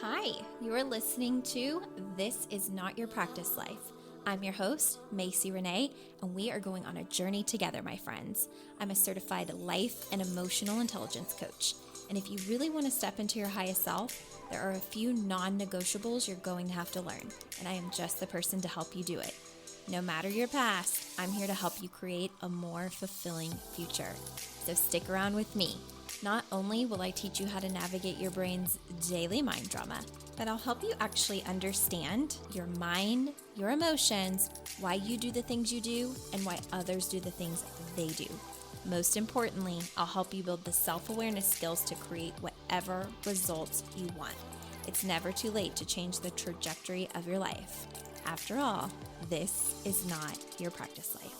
Hi, you're listening to This Is Not Your Practice Life. I'm your host, Macy Renee, and we are going on a journey together, my friends. I'm a certified life and emotional intelligence coach. And if you really want to step into your highest self, there are a few non-negotiables you're going to have to learn, and I am just the person to help you do it. No matter your past, I'm here to help you create a more fulfilling future. So stick around with me. Not only will I teach you how to navigate your brain's daily mind drama, but I'll help you actually understand your mind, your emotions, why you do the things you do, and why others do the things they do. Most importantly, I'll help you build the self-awareness skills to create whatever results you want. It's never too late to change the trajectory of your life. After all, this is not your practice life.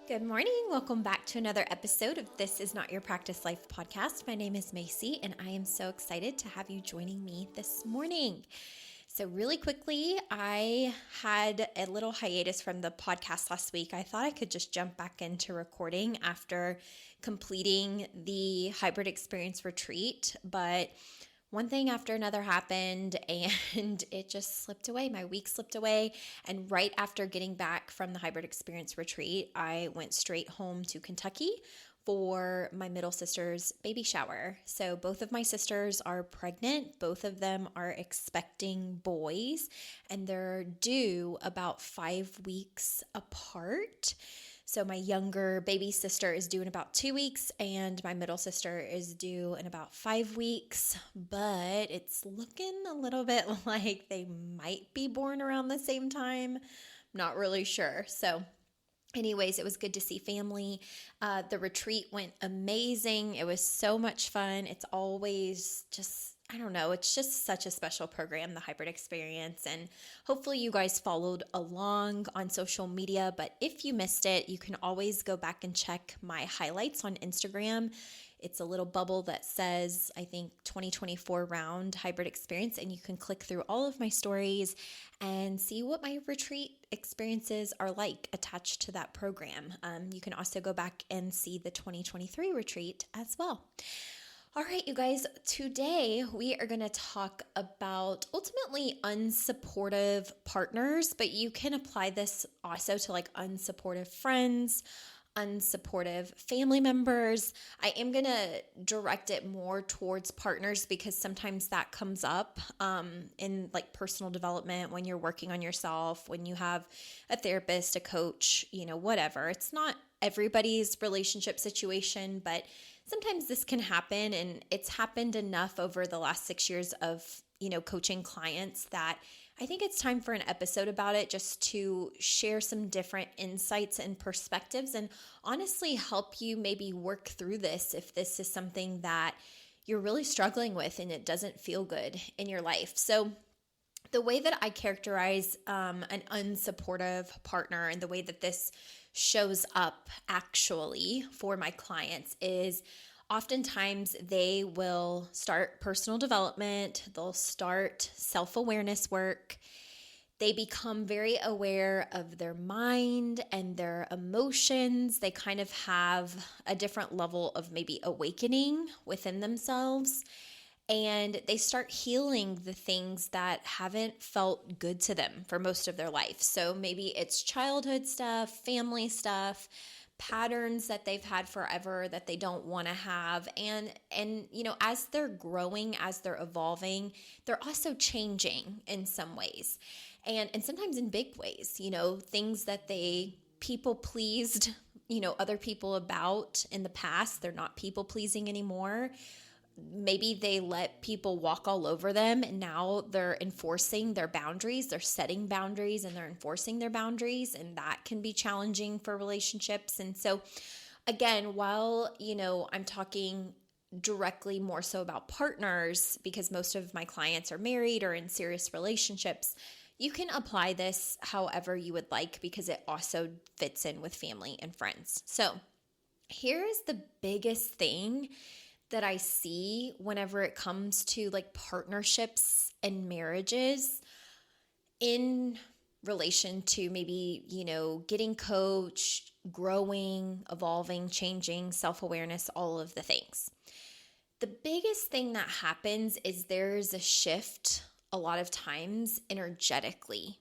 Good morning. Welcome back to another episode of This Is Not Your Practice Life podcast. My name is Macy, and I am so excited to have you joining me this morning. So really quickly, I had a little hiatus from the podcast last week. I thought I could just jump back into recording after completing the hybrid experience retreat, but one thing after another happened and it just slipped away. My week slipped away. And right after getting back from the hybrid experience retreat, I went straight home to Kentucky for my middle sister's baby shower. So both of my sisters are pregnant. Both of them are expecting boys, and they're due about 5 weeks apart. So my younger baby sister is due in about 2 weeks, and my middle sister is due in about 5 weeks, but it's looking a little bit like they might be born around the same time. Not really sure. So anyways, it was good to see family. The retreat went amazing. It was so much fun. It's always just, I don't know, it's just such a special program, the hybrid experience. And hopefully you guys followed along on social media. But if you missed it, you can always go back and check my highlights on Instagram. It's a little bubble that says, I think, 2024 round hybrid experience. And you can click through all of my stories and see what my retreat experiences are like attached to that program. You can also go back and see the 2023 retreat as well. All right, you guys, today we are going to talk about ultimately unsupportive partners, but you can apply this also to like unsupportive friends, unsupportive family members. I am going to direct it more towards partners because sometimes that comes up in like personal development when you're working on yourself, when you have a therapist, a coach, whatever. It's not everybody's relationship situation, but sometimes this can happen, and it's happened enough over the last 6 years of coaching clients that I think it's time for an episode about it, just to share some different insights and perspectives and honestly help you maybe work through this if this is something that you're really struggling with and it doesn't feel good in your life. So the way that I characterize an unsupportive partner and the way that this shows up actually for my clients is oftentimes they will start personal development, they'll start self-awareness work, they become very aware of their mind and their emotions, they kind of have a different level of maybe awakening within themselves, and they start healing the things that haven't felt good to them for most of their life. So maybe it's childhood stuff, family stuff, patterns that they've had forever that they don't want to have. And as they're growing, as they're evolving, they're also changing in some ways. And sometimes in big ways, things that they people pleased, other people about in the past, they're not people pleasing anymore. Maybe they let people walk all over them, and now they're enforcing their boundaries. They're setting boundaries and they're enforcing their boundaries, and that can be challenging for relationships. And so again, while, I'm talking directly more so about partners because most of my clients are married or in serious relationships, you can apply this however you would like because it also fits in with family and friends. So here is the biggest thing that I see whenever it comes to like partnerships and marriages in relation to maybe, getting coached, growing, evolving, changing, self-awareness, all of the things. The biggest thing that happens is there's a shift a lot of times energetically.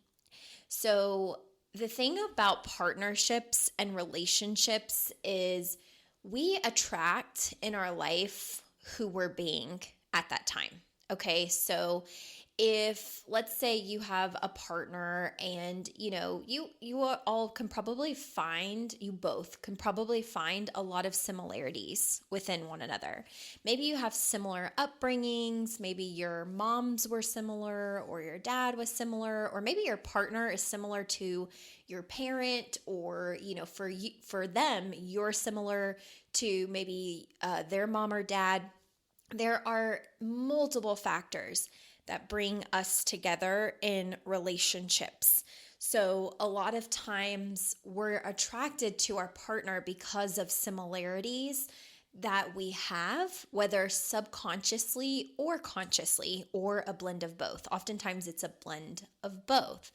So, the thing about partnerships and relationships is we attract in our life who we're being at that time. Okay, so if let's say you have a partner and you all can probably find you both can probably find a lot of similarities within one another. Maybe you have similar upbringings, maybe your moms were similar or your dad was similar, or maybe your partner is similar to your parent, or for them you're similar to maybe their mom or dad. There are multiple factors that bring us together in relationships. So, a lot of times we're attracted to our partner because of similarities that we have, whether subconsciously or consciously, or a blend of both. Oftentimes, it's a blend of both.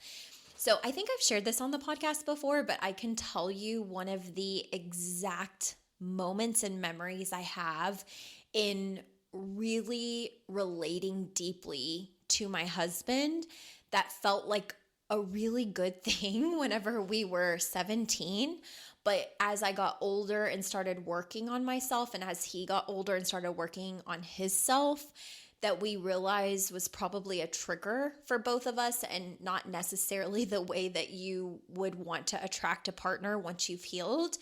So, I think I've shared this on the podcast before, but I can tell you one of the exact moments and memories I have in really relating deeply to my husband that felt like a really good thing whenever we were 17. But as I got older and started working on myself, and as he got older and started working on his self, that we realized was probably a trigger for both of us, and not necessarily the way that you would want to attract a partner once you've healed.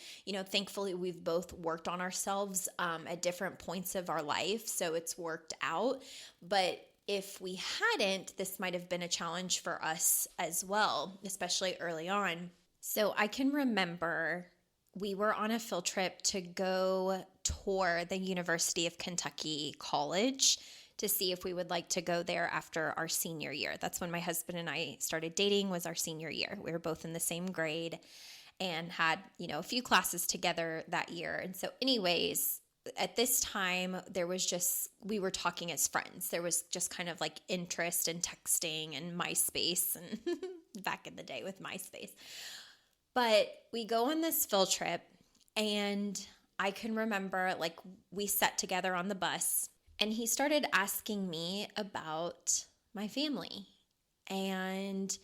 Thankfully, we've both worked on ourselves at different points of our life, so it's worked out. But if we hadn't, this might have been a challenge for us as well, especially early on. So I can remember we were on a field trip to go tour the University of Kentucky College to see if we would like to go there after our senior year. That's when my husband and I started dating, was our senior year. We were both in the same grade and had, a few classes together that year. And so anyways, at this time, we were talking as friends. There was just kind of like interest in texting and MySpace, and back in the day with MySpace. But we go on this field trip, and I can remember we sat together on the bus, and he started asking me about my family. And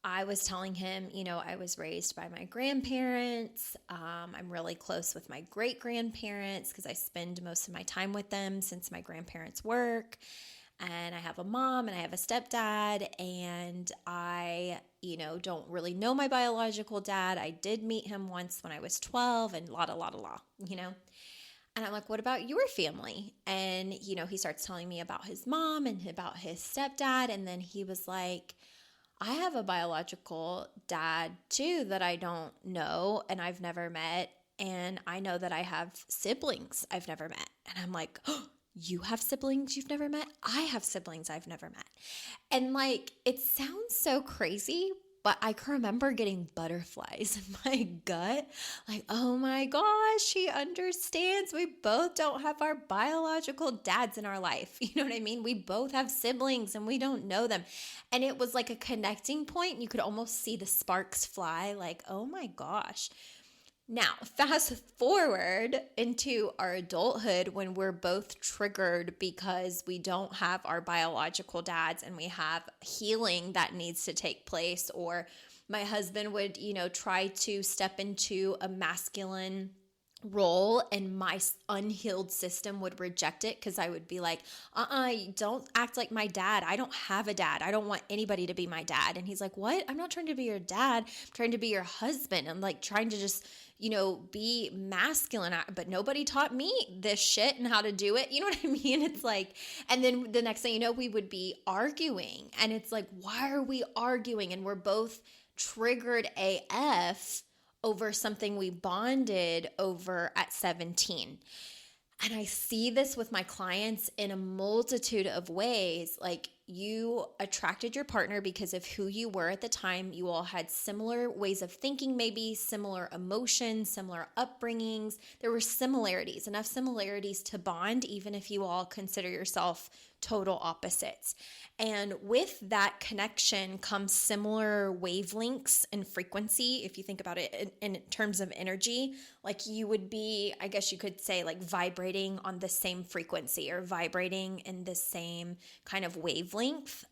I was telling him, I was raised by my grandparents. I'm really close with my great-grandparents because I spend most of my time with them since my grandparents work. And I have a mom and I have a stepdad, and I, don't really know my biological dad. I did meet him once when I was 12, and la. And I'm like, what about your family? And, he starts telling me about his mom and about his stepdad. And then he was like, I have a biological dad too that I don't know and I've never met. And I know that I have siblings I've never met. And I'm like, oh, you have siblings you've never met? I have siblings I've never met. And it sounds so crazy, but I can remember getting butterflies in my gut. Oh my gosh, he understands. We both don't have our biological dads in our life. You know what I mean? We both have siblings and we don't know them. And it was like a connecting point. You could almost see the sparks fly, oh my gosh. Now, fast forward into our adulthood when we're both triggered because we don't have our biological dads and we have healing that needs to take place, or my husband would, try to step into a masculine role and my unhealed system would reject it because I would be like, don't act like my dad. I don't have a dad. I don't want anybody to be my dad. And he's like, what? I'm not trying to be your dad. I'm trying to be your husband. I'm trying to just be masculine, but nobody taught me this shit and how to do it. You know what I mean? It's and then the next thing you know, we would be arguing, and it's why are we arguing? And we're both triggered AF over something we bonded over at 17. And I see this with my clients in a multitude of ways. you attracted your partner because of who you were at the time. You all had similar ways of thinking, maybe similar emotions, similar upbringings. There were similarities, enough similarities to bond, even if you all consider yourself total opposites. And with that connection comes similar wavelengths and frequency. If you think about it in terms of energy, like you would be, I guess you could say, like vibrating on the same frequency or vibrating in the same kind of wavelength.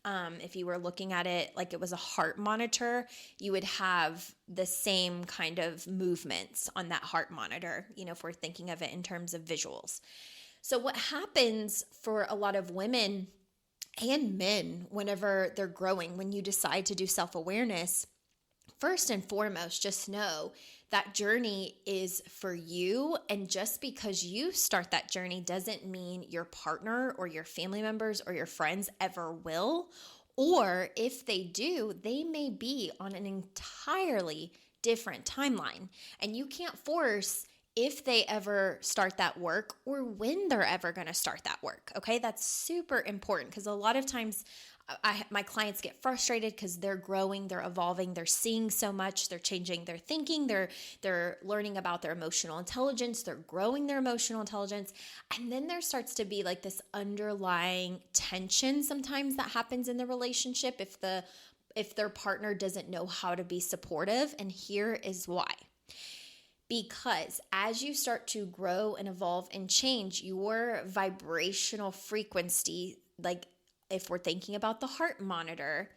If you were looking at it like it was a heart monitor, you would have the same kind of movements on that heart monitor, if we're thinking of it in terms of visuals. So what happens for a lot of women and men whenever they're growing, when you decide to do self-awareness, first and foremost, just know that journey is for you. And just because you start that journey doesn't mean your partner or your family members or your friends ever will. Or if they do, they may be on an entirely different timeline. And you can't force if they ever start that work or when they're ever going to start that work. Okay, that's super important because a lot of times my clients get frustrated because they're growing, they're evolving, they're seeing so much, they're changing their thinking, they're learning about their emotional intelligence, they're growing their emotional intelligence, and then there starts to be like this underlying tension sometimes that happens in the relationship if their partner doesn't know how to be supportive, and here is why. Because as you start to grow and evolve and change, your vibrational frequency, like if we're thinking about the heart monitor,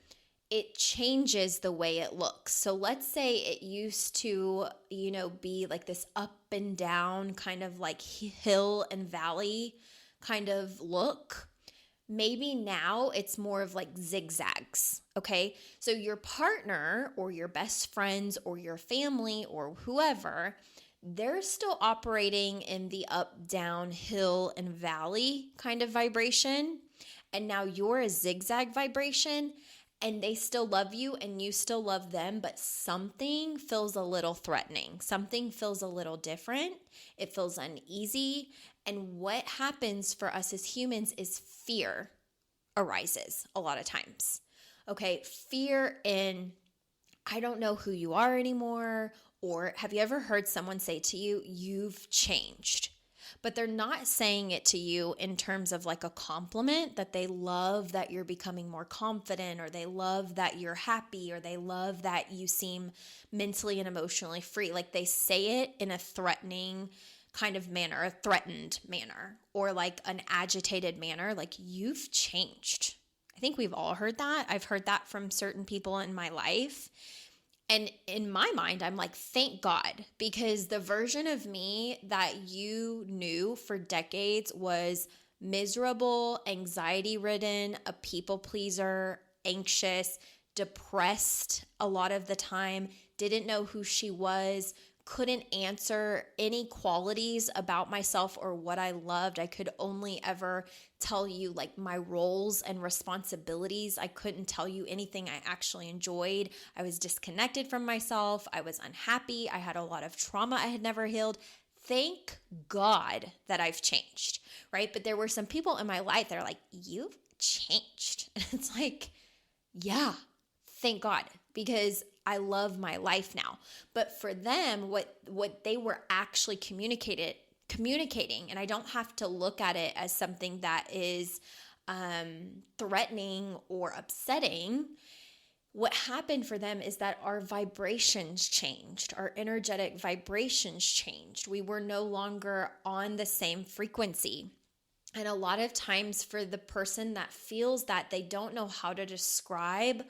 it changes the way it looks. So let's say it used to, be like this up and down kind of like hill and valley kind of look. Maybe now it's more of like zigzags, okay? So your partner or your best friends or your family or whoever, they're still operating in the up, down, hill, and valley kind of vibration. And now you're a zigzag vibration and they still love you and you still love them, but something feels a little threatening. Something feels a little different. It feels uneasy. And what happens for us as humans is fear arises a lot of times. Okay, fear in, I don't know who you are anymore, or have you ever heard someone say to you, you've changed? But they're not saying it to you in terms of like a compliment, that they love that you're becoming more confident, or they love that you're happy, or they love that you seem mentally and emotionally free. Like they say it in a threatening kind of manner, a threatened manner, or like an agitated manner, like you've changed. I think we've all heard that. I've heard that from certain people in my life. And in my mind, I'm like, thank God, because the version of me that you knew for decades was miserable, anxiety-ridden, a people pleaser, anxious, depressed a lot of the time, didn't know who she was, couldn't answer any qualities about myself or what I loved. I could only ever tell you like my roles and responsibilities. I couldn't tell you anything I actually enjoyed. I was disconnected from myself. I was unhappy. I had a lot of trauma I had never healed. Thank God that I've changed, right? But there were some people in my life that are like, you've changed. And it's like, yeah, thank God, because I love my life now. But for them, what they were actually communicating, and I don't have to look at it as something that is threatening or upsetting. What happened for them is that our vibrations changed, our energetic vibrations changed. We were no longer on the same frequency. And a lot of times for the person that feels that, they don't know how to describe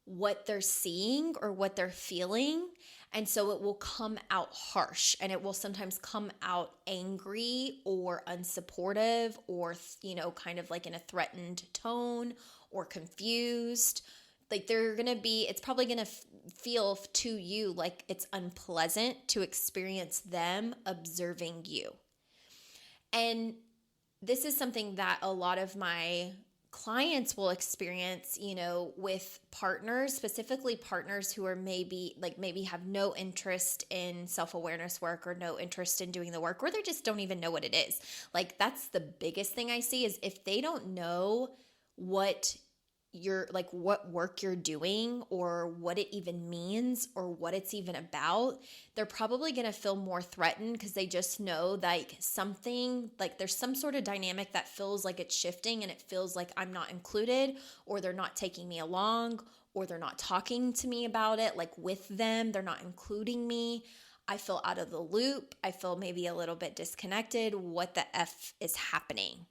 what they're seeing or what they're feeling. And so it will come out harsh, and it will sometimes come out angry or unsupportive, or, kind of like in a threatened tone or confused. Like it's probably going to feel to you like it's unpleasant to experience them observing you. And this is something that a lot of my clients will experience, with partners, specifically partners who are maybe have no interest in self-awareness work, or no interest in doing the work, or they just don't even know what it is. Like that's the biggest thing I see, is if they don't know what what work you're doing or what it even means or what it's even about, they're probably going to feel more threatened because they just know like something, like there's some sort of dynamic that feels like it's shifting and it feels like I'm not included, or they're not taking me along, or they're not talking to me about it, like with them, they're not including me. I feel out of the loop. I feel maybe a little bit disconnected. What the F is happening?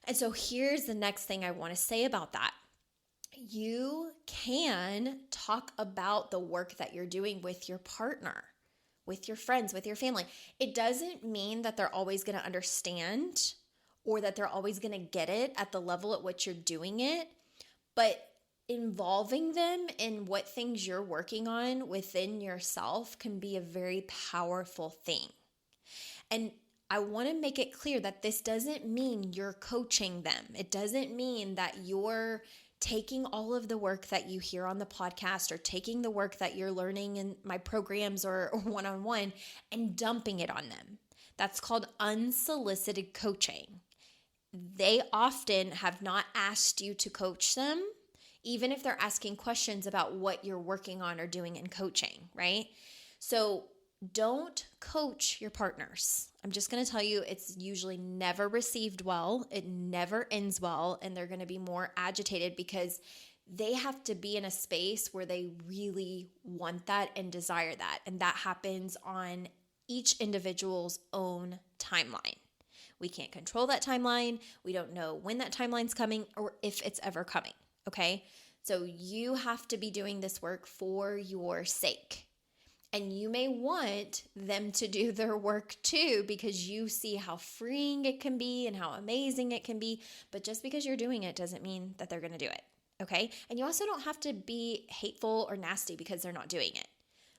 And so here's the next thing I want to say about that. You can talk about the work that you're doing with your partner, with your friends, with your family. It doesn't mean that they're always going to understand or that they're always going to get it at the level at which you're doing it, but involving them in what things you're working on within yourself can be a very powerful thing. And I want to make it clear that this doesn't mean you're coaching them. It doesn't mean that you're taking all of the work that you hear on the podcast or taking the work that you're learning in my programs or one-on-one and dumping it on them. That's called unsolicited coaching. They often have not asked you to coach them, even if they're asking questions about what you're working on or doing in coaching, right? So don't coach your partners. I'm just going to tell you, it's usually never received well. It never ends well. And they're going to be more agitated because they have to be in a space where they really want that and desire that. And that happens on each individual's own timeline. We can't control that timeline. We don't know when that timeline's coming or if it's ever coming. Okay? So you have to be doing this work for your sake. And you may want them to do their work too because you see how freeing it can be and how amazing it can be. But just because you're doing it doesn't mean that they're going to do it, okay? And you also don't have to be hateful or nasty because they're not doing it.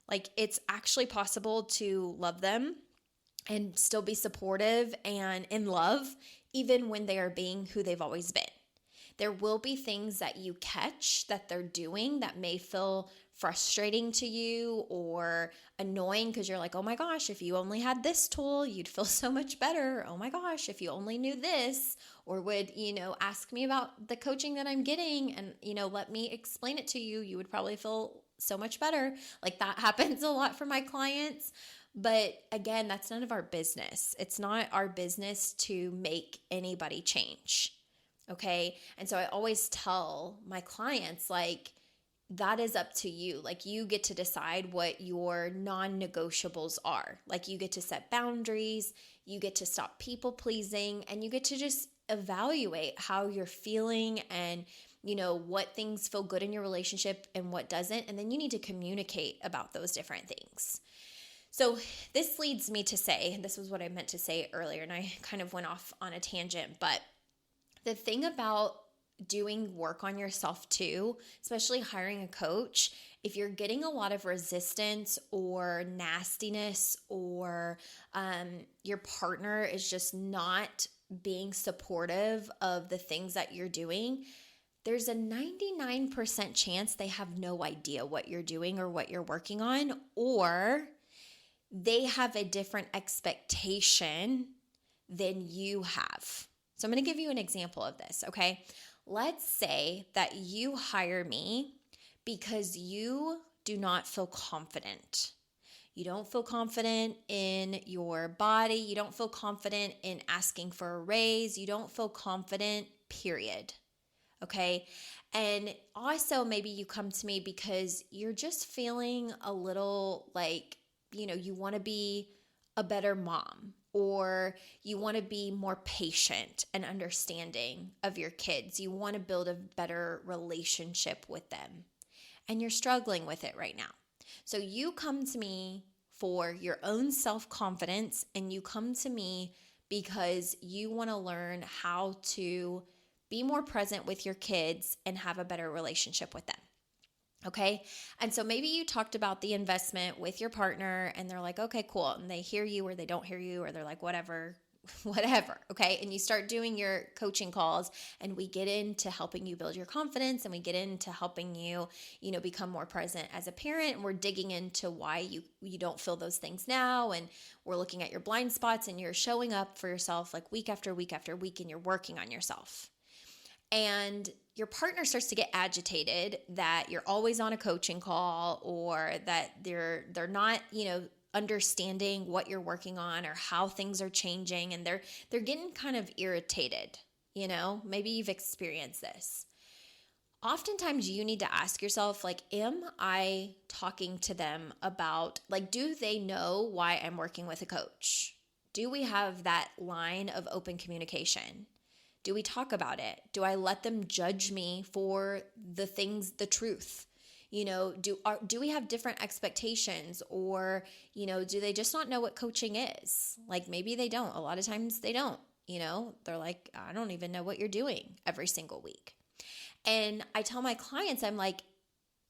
Like, it's actually possible to love them and still be supportive and in love even when they are being who they've always been. There will be things that you catch that they're doing that may feel frustrating to you or annoying because you're like, oh my gosh, if you only had this tool, you'd feel so much better. Oh my gosh, if you only knew this, or would, ask me about the coaching that I'm getting and, let me explain it to you, you would probably feel so much better. Like, that happens a lot for my clients. But again, that's none of our business. It's not our business to make anybody change. Okay. And so I always tell my clients, like, that is up to you. Like, you get to decide what your non-negotiables are. Like, you get to set boundaries, you get to stop people pleasing, and you get to just evaluate how you're feeling and, what things feel good in your relationship and what doesn't. And then you need to communicate about those different things. So this leads me to say, and this was what I meant to say earlier, and I kind of went off on a tangent, but the thing about doing work on yourself too, especially hiring a coach, if you're getting a lot of resistance or nastiness or your partner is just not being supportive of the things that you're doing, there's a 99% chance they have no idea what you're doing or what you're working on, or they have a different expectation than you have. So I'm going to give you an example of this, okay? Let's say that you hire me because you do not feel confident. You don't feel confident in your body. You don't feel confident in asking for a raise. You don't feel confident, period. Okay? And also maybe you come to me because you're just feeling a little like, you want to be a better mom, or you want to be more patient and understanding of your kids. You want to build a better relationship with them, and you're struggling with it right now. So you come to me for your own self-confidence, and you come to me because you want to learn how to be more present with your kids and have a better relationship with them. Okay. And so maybe you talked about the investment with your partner and they're like, okay, cool. And they hear you or they don't hear you, or they're like, whatever. Okay. And you start doing your coaching calls, and we get into helping you build your confidence, and we get into helping you, become more present as a parent. And we're digging into why you don't feel those things now. And we're looking at your blind spots, and you're showing up for yourself like week after week after week, and you're working on yourself. And your partner starts to get agitated that you're always on a coaching call, or that they're not, understanding what you're working on or how things are changing, and they're getting kind of irritated, maybe you've experienced this. Oftentimes you need to ask yourself, like, am I talking to them about, like, do they know why I'm working with a coach? Do we have that line of open communication? Do we talk about it? Do I let them judge me for the things, the truth? Do we have different expectations, or, do they just not know what coaching is? Like, maybe they don't. A lot of times they don't, they're like, I don't even know what you're doing every single week. And I tell my clients, I'm like,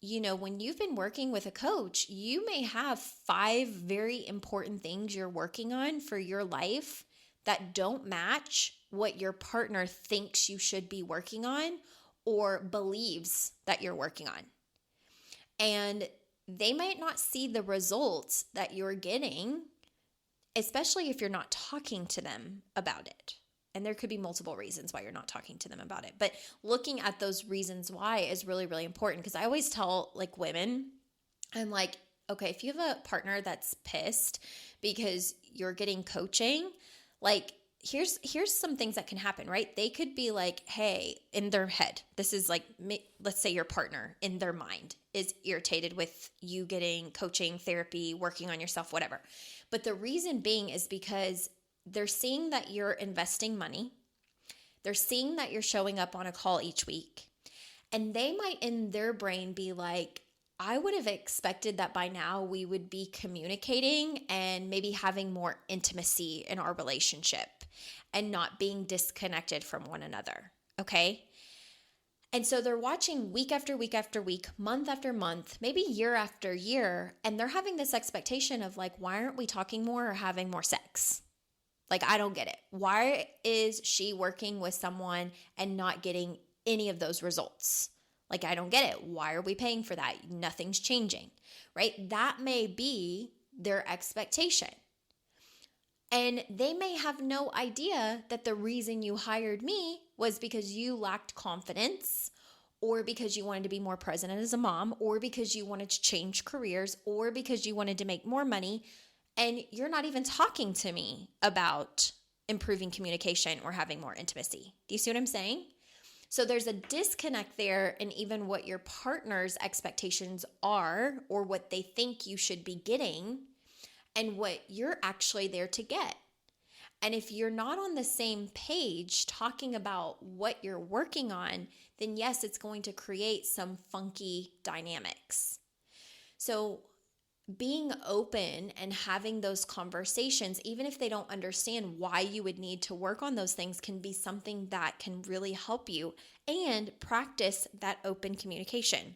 when you've been working with a coach, you may have 5 very important things you're working on for your life that don't match what your partner thinks you should be working on or believes that you're working on. And they might not see the results that you're getting, especially if you're not talking to them about it. And there could be multiple reasons why you're not talking to them about it. But looking at those reasons why is really, really important, because I always tell, like, women, I'm like, okay, if you have a partner that's pissed because you're getting coaching, like, here's some things that can happen, right? They could be like, hey, in their head, this is like, let's say your partner in their mind is irritated with you getting coaching, therapy, working on yourself, whatever. But the reason being is because they're seeing that you're investing money. They're seeing that you're showing up on a call each week. And they might in their brain be like, I would have expected that by now we would be communicating and maybe having more intimacy in our relationship and not being disconnected from one another. Okay? And so they're watching week after week after week, month after month, maybe year after year, and they're having this expectation of, like, why aren't we talking more or having more sex? Like, I don't get it. Why is she working with someone and not getting any of those results? Like, I don't get it. Why are we paying for that? Nothing's changing, right? That may be their expectation. And they may have no idea that the reason you hired me was because you lacked confidence, or because you wanted to be more present as a mom, or because you wanted to change careers, or because you wanted to make more money. And you're not even talking to me about improving communication or having more intimacy. Do you see what I'm saying? So there's a disconnect there in even what your partner's expectations are, or what they think you should be getting, and what you're actually there to get. And if you're not on the same page talking about what you're working on, then yes, it's going to create some funky dynamics. So being open and having those conversations, even if they don't understand why you would need to work on those things, can be something that can really help you, and practice that open communication.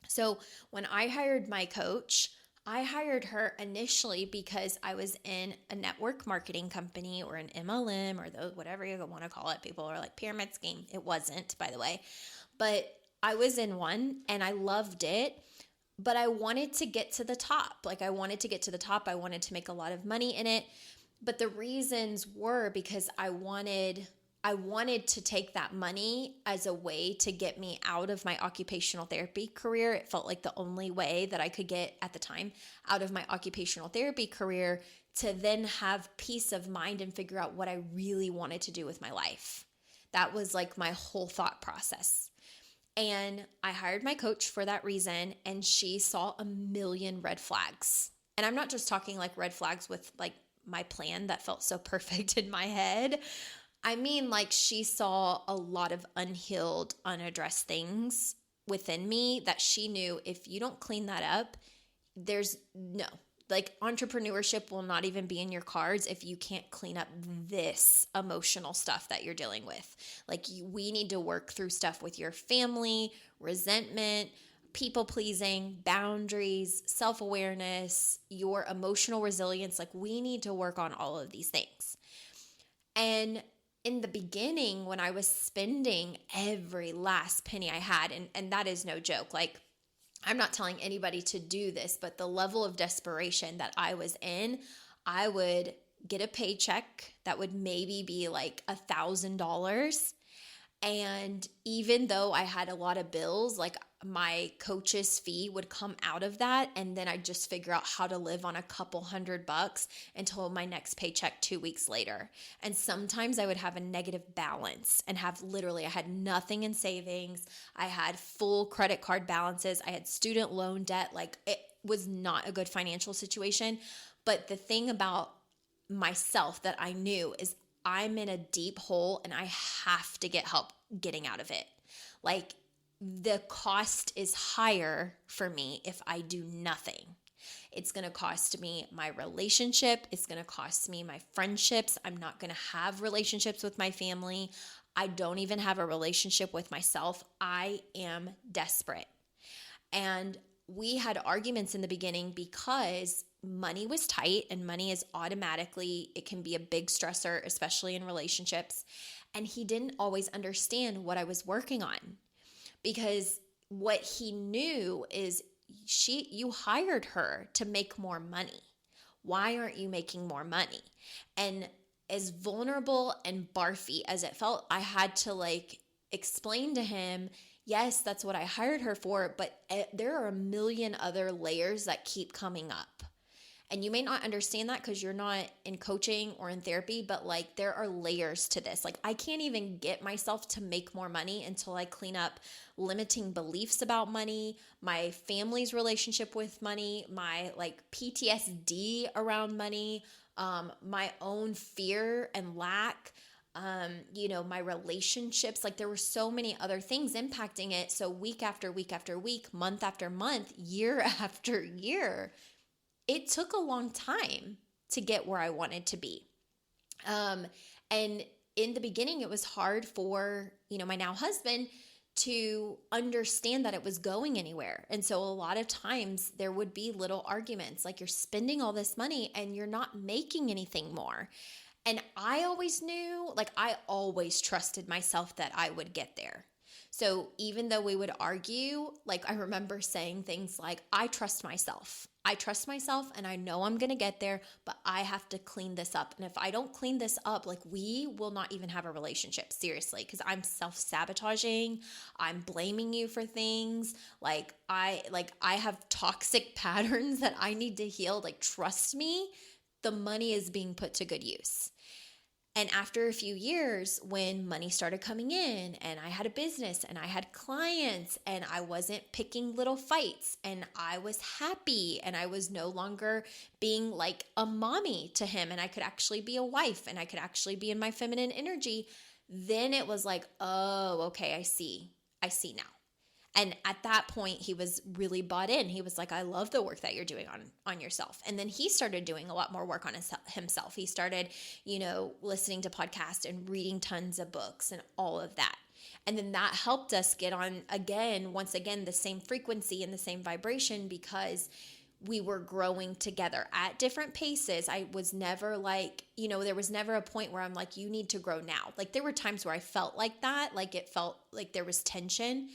So when I hired my coach, I hired her initially because I was in a network marketing company, or an MLM, or whatever you want to call it. People are like, pyramid scheme. It wasn't, by the way. But I was in one and I loved it. But I wanted to get to the top. Like, I wanted to get to the top. I wanted to make a lot of money in it. But the reasons were because I wanted to take that money as a way to get me out of my occupational therapy career. It felt like the only way that I could get, at the time, out of my occupational therapy career, to then have peace of mind and figure out what I really wanted to do with my life. That was like my whole thought process. And I hired my coach for that reason, and she saw a million red flags. And I'm not just talking like red flags with like my plan that felt so perfect in my head. I mean, like, she saw a lot of unhealed, unaddressed things within me that she knew, if you don't clean that up, entrepreneurship will not even be in your cards if you can't clean up this emotional stuff that you're dealing with. Like, we need to work through stuff with your family, resentment, people pleasing, boundaries, self-awareness, your emotional resilience. Like, we need to work on all of these things. And in the beginning, when I was spending every last penny I had, and that is no joke, like, I'm not telling anybody to do this, but the level of desperation that I was in, I would get a paycheck that would maybe be like $1,000, And even though I had a lot of bills, like my coach's fee would come out of that. And then I'd just figure out how to live on a couple $100 until my next paycheck 2 weeks later. And sometimes I would have a negative balance and I had nothing in savings. I had full credit card balances. I had student loan debt. Like it was not a good financial situation. But the thing about myself that I knew is I'm in a deep hole and I have to get help getting out of it. Like the cost is higher for me if I do nothing. It's going to cost me my relationship. It's going to cost me my friendships. I'm not going to have relationships with my family. I don't even have a relationship with myself. I am desperate. And we had arguments in the beginning because money was tight, and money is it can be a big stressor, especially in relationships. And he didn't always understand what I was working on, because what he knew is you hired her to make more money. Why aren't you making more money? And as vulnerable and barfy as it felt, I had to explain to him, yes, that's what I hired her for, but there are a million other layers that keep coming up. And you may not understand that because you're not in coaching or in therapy, but there are layers to this. I can't even get myself to make more money until I clean up limiting beliefs about money, my family's relationship with money, my PTSD around money, my own fear and lack, my relationships. There were so many other things impacting it. So week after week after week, month after month, year after year, it took a long time to get where I wanted to be. And in the beginning, it was hard for, my now husband to understand that it was going anywhere. And so a lot of times there would be little arguments, you're spending all this money and you're not making anything more. And I always knew, I always trusted myself that I would get there. So even though we would argue, I remember saying things like, I trust myself. I trust myself and I know I'm going to get there, but I have to clean this up. And if I don't clean this up, we will not even have a relationship, seriously, because I'm self-sabotaging. I'm blaming you for things. I have toxic patterns that I need to heal. Trust me, the money is being put to good use. And after a few years, when money started coming in and I had a business and I had clients and I wasn't picking little fights and I was happy and I was no longer being a mommy to him, and I could actually be a wife and I could actually be in my feminine energy, then it was oh, okay, I see now. And at that point, he was really bought in. He was I love the work that you're doing on yourself. And then he started doing a lot more work on himself. He started, listening to podcasts and reading tons of books and all of that. And then that helped us get on once again, the same frequency and the same vibration, because we were growing together at different paces. I was never there was never a point where I'm you need to grow now. There were times where I felt like that, it felt like there was tension.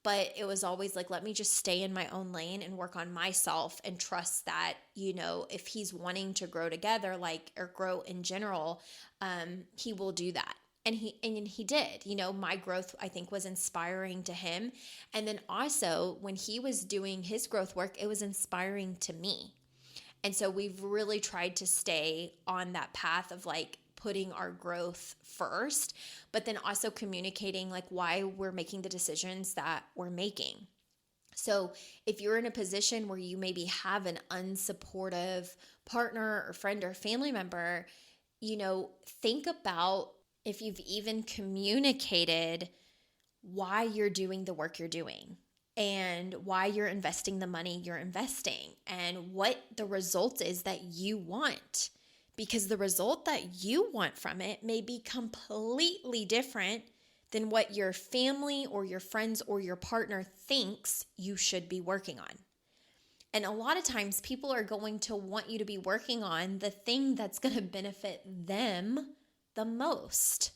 But it was always let me just stay in my own lane and work on myself and trust that, if he's wanting to grow together, or grow in general, he will do that. And he did. My growth, I think, was inspiring to him. And then also when he was doing his growth work, it was inspiring to me. And so we've really tried to stay on that path of putting our growth first, but then also communicating why we're making the decisions that we're making. So if you're in a position where you maybe have an unsupportive partner or friend or family member, think about if you've even communicated why you're doing the work you're doing and why you're investing the money you're investing and what the result is that you want. Because the result that you want from it may be completely different than what your family or your friends or your partner thinks you should be working on. And a lot of times people are going to want you to be working on the thing that's going to benefit them the most.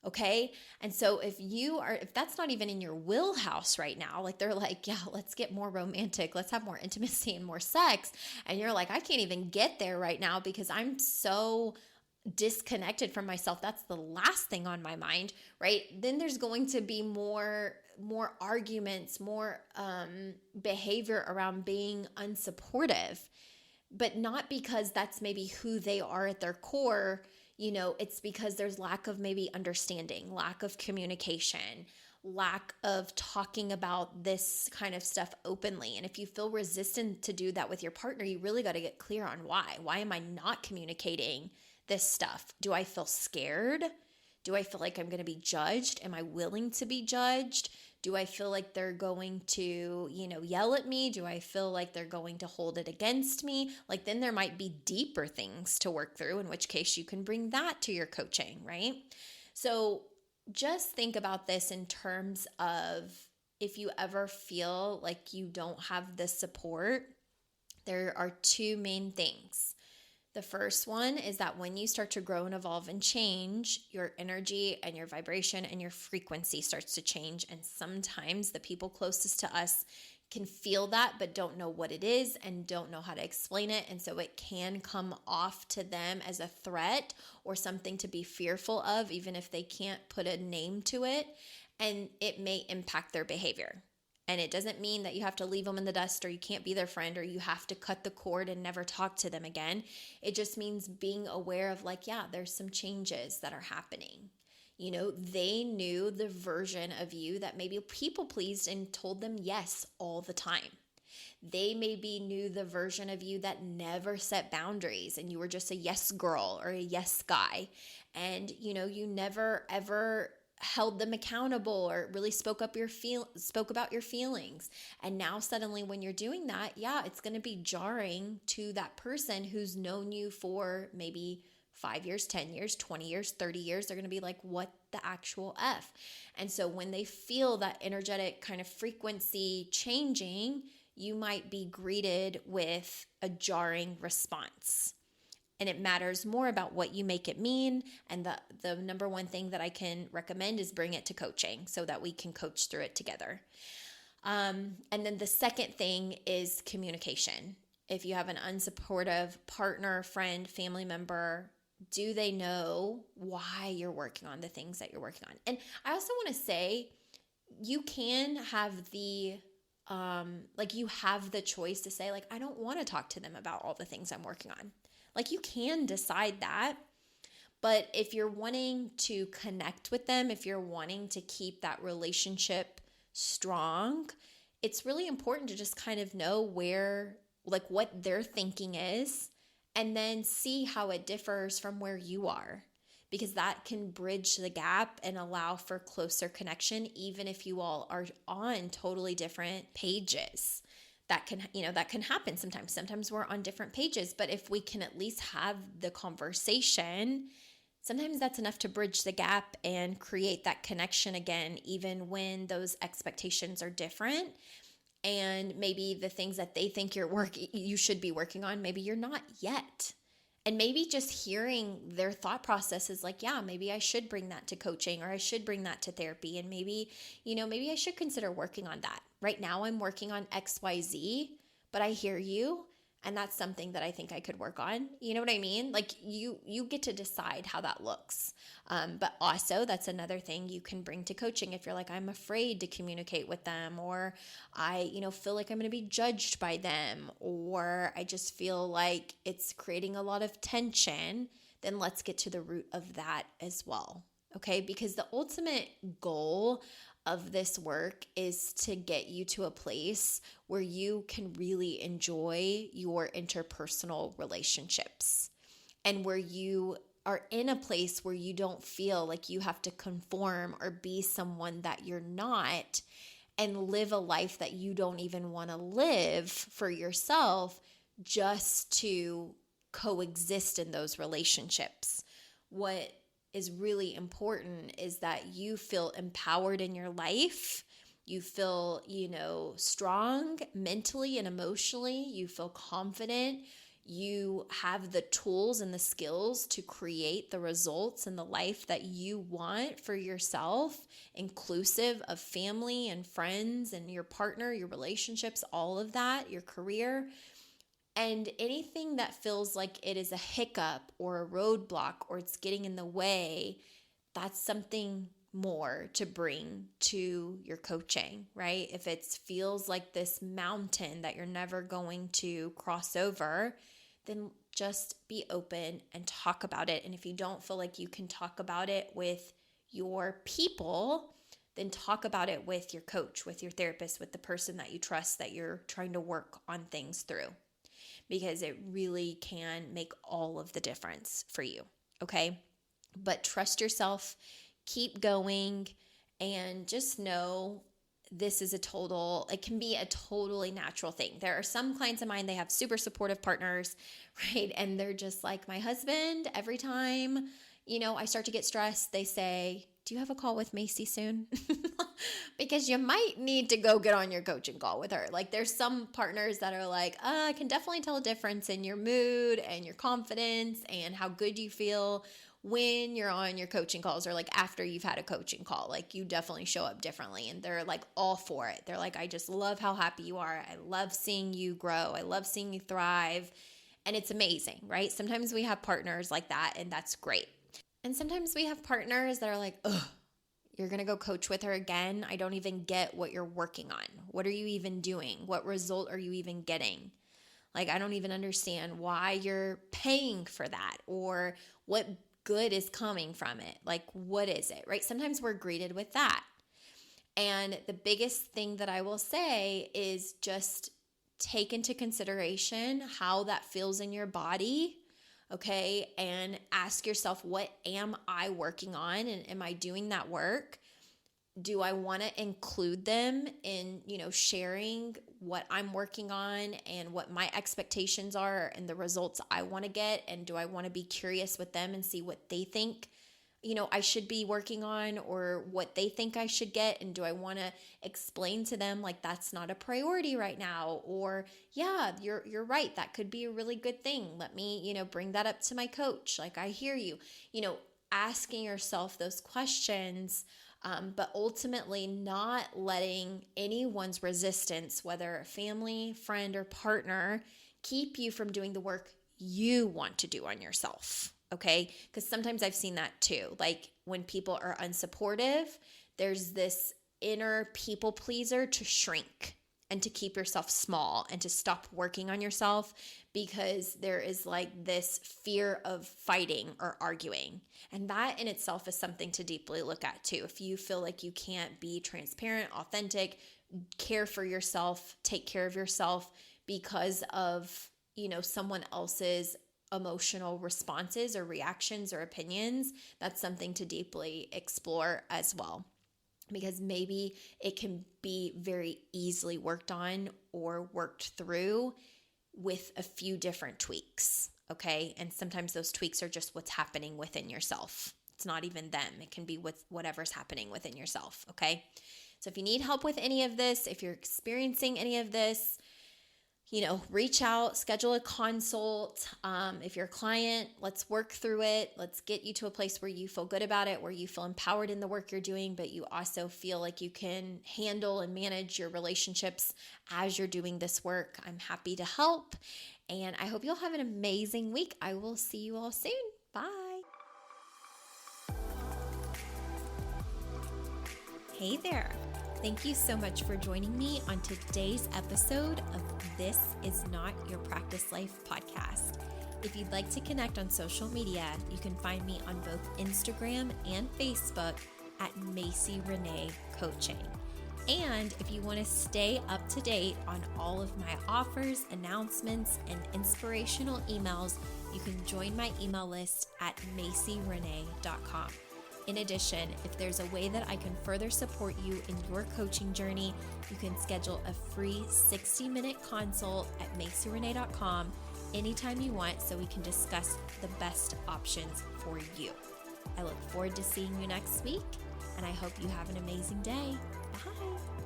Okay. And so if that's not even in your wheelhouse right now, they're yeah, let's get more romantic. Let's have more intimacy and more sex. And you're I can't even get there right now because I'm so disconnected from myself, that's the last thing on my mind, right? Then there's going to be more arguments, more behavior around being unsupportive, but not because that's maybe who they are at their core. It's because there's lack of maybe understanding, lack of communication, lack of talking about this kind of stuff openly. And if you feel resistant to do that with your partner, you really got to get clear on why. Why am I not communicating this stuff? Do I feel scared? Do I feel like I'm going to be judged? Am I willing to be judged? Do I feel like they're going to, yell at me? Do I feel like they're going to hold it against me? Like, then there might be deeper things to work through, in which case you can bring that to your coaching, right? So just think about this in terms of, if you ever feel like you don't have the support, there are two main things. The first one is that when you start to grow and evolve and change, your energy and your vibration and your frequency starts to change. And sometimes the people closest to us can feel that, but don't know what it is and don't know how to explain it. And so it can come off to them as a threat or something to be fearful of, even if they can't put a name to it. And it may impact their behavior. And it doesn't mean that you have to leave them in the dust, or you can't be their friend, or you have to cut the cord and never talk to them again. It just means being aware of, like, yeah, there's some changes that are happening. They knew the version of you that maybe people pleased and told them yes all the time. They maybe knew the version of you that never set boundaries and you were just a yes girl or a yes guy. And, you never ever held them accountable or really spoke about your feelings. And now suddenly when you're doing that, yeah, it's going to be jarring to that person who's known you for maybe 5 years, 10 years, 20 years, 30 years. They're going to be like, what the actual F? And so when they feel that energetic kind of frequency changing, you might be greeted with a jarring response. And it matters more about what you make it mean. And the number one thing that I can recommend is bring it to coaching so that we can coach through it together. And then the second thing is communication. If you have an unsupportive partner, friend, family member, do they know why you're working on the things that you're working on? And I also want to say, you can have you have the choice to say, like, I don't want to talk to them about all the things I'm working on. Like, you can decide that, but if you're wanting to connect with them, if you're wanting to keep that relationship strong, it's really important to just kind of know what their thinking is, and then see how it differs from where you are, because that can bridge the gap and allow for closer connection, even if you all are on totally different pages. That can happen sometimes. Sometimes we're on different pages, but if we can at least have the conversation, sometimes that's enough to bridge the gap and create that connection again, even when those expectations are different. And maybe the things that they think you should be working on, maybe you're not yet. And maybe just hearing their thought process is like, yeah, maybe I should bring that to coaching, or I should bring that to therapy. And maybe I should consider working on that. Right now I'm working on XYZ, but I hear you. And that's something that I think I could work on. You know what I mean? Like, you get to decide how that looks. But also that's another thing you can bring to coaching. If you're like, I'm afraid to communicate with them, or I, feel like I'm going to be judged by them, or I just feel like it's creating a lot of tension, then let's get to the root of that as well. Okay? Because the ultimate goal of this work is to get you to a place where you can really enjoy your interpersonal relationships, and where you are in a place where you don't feel like you have to conform or be someone that you're not, and live a life that you don't even want to live for yourself just to coexist in those relationships. What is really important is that you feel empowered in your life. You feel, strong mentally and emotionally. You feel confident. You have the tools and the skills to create the results and the life that you want for yourself, inclusive of family and friends and your partner, your relationships, all of that, your career. And anything that feels like it is a hiccup or a roadblock or it's getting in the way, that's something more to bring to your coaching, right? If it feels like this mountain that you're never going to cross over, then just be open and talk about it. And if you don't feel like you can talk about it with your people, then talk about it with your coach, with your therapist, with the person that you trust that you're trying to work on things through, because it really can make all of the difference for you, okay? But trust yourself, keep going, and just know this is it can be a totally natural thing. There are some clients of mine, they have super supportive partners, right? And they're just like my husband. Every time, I start to get stressed, they say, do you have a call with Macy soon? Because you might need to go get on your coaching call with her. Like there's some partners that are like, I can definitely tell a difference in your mood and your confidence and how good you feel when you're on your coaching calls, or like after you've had a coaching call. Like you definitely show up differently, and they're like all for it. They're like, I just love how happy you are. I love seeing you grow. I love seeing you thrive. And it's amazing, right? Sometimes we have partners like that, and that's great. And sometimes we have partners that are like, ugh, you're going to go coach with her again? I don't even get what you're working on. What are you even doing? What result are you even getting? Like, I don't even understand why you're paying for that, or what good is coming from it. Like, what is it, right? Sometimes we're greeted with that. And the biggest thing that I will say is just take into consideration how that feels in your body. Okay. And ask yourself, what am I working on? And am I doing that work? Do I want to include them in, sharing what I'm working on and what my expectations are and the results I want to get? And do I want to be curious with them and see what they think, I should be working on, or what they think I should get? And do I want to explain to them like that's not a priority right now? Or yeah, you're right. That could be a really good thing. Let me, bring that up to my coach. Like, I hear you, asking yourself those questions, but ultimately not letting anyone's resistance, whether a family, friend, or partner, keep you from doing the work you want to do on yourself. Okay? Because sometimes I've seen that too. Like when people are unsupportive, there's this inner people pleaser to shrink and to keep yourself small and to stop working on yourself, because there is like this fear of fighting or arguing. And that in itself is something to deeply look at too. If you feel like you can't be transparent, authentic, care for yourself, take care of yourself because of, someone else's emotional responses or reactions or opinions, that's something to deeply explore as well. Because maybe it can be very easily worked on or worked through with a few different tweaks, okay? And sometimes those tweaks are just what's happening within yourself. It's not even them. It can be whatever's happening within yourself, okay? So if you need help with any of this, if you're experiencing any of this, reach out, schedule a consult. If you're a client, let's work through it. Let's get you to a place where you feel good about it, where you feel empowered in the work you're doing, but you also feel like you can handle and manage your relationships as you're doing this work. I'm happy to help, and I hope you'll have an amazing week. I will see you all soon. Bye. Hey there. Thank you so much for joining me on today's episode of This Is Not Your Practice Life podcast. If you'd like to connect on social media, you can find me on both Instagram and Facebook at Macy Renee Coaching. And if you want to stay up to date on all of my offers, announcements, and inspirational emails, you can join my email list at macyrenee.com. In addition, if there's a way that I can further support you in your coaching journey, you can schedule a free 60-minute consult at macyrenee.com anytime you want, so we can discuss the best options for you. I look forward to seeing you next week, and I hope you have an amazing day. Bye.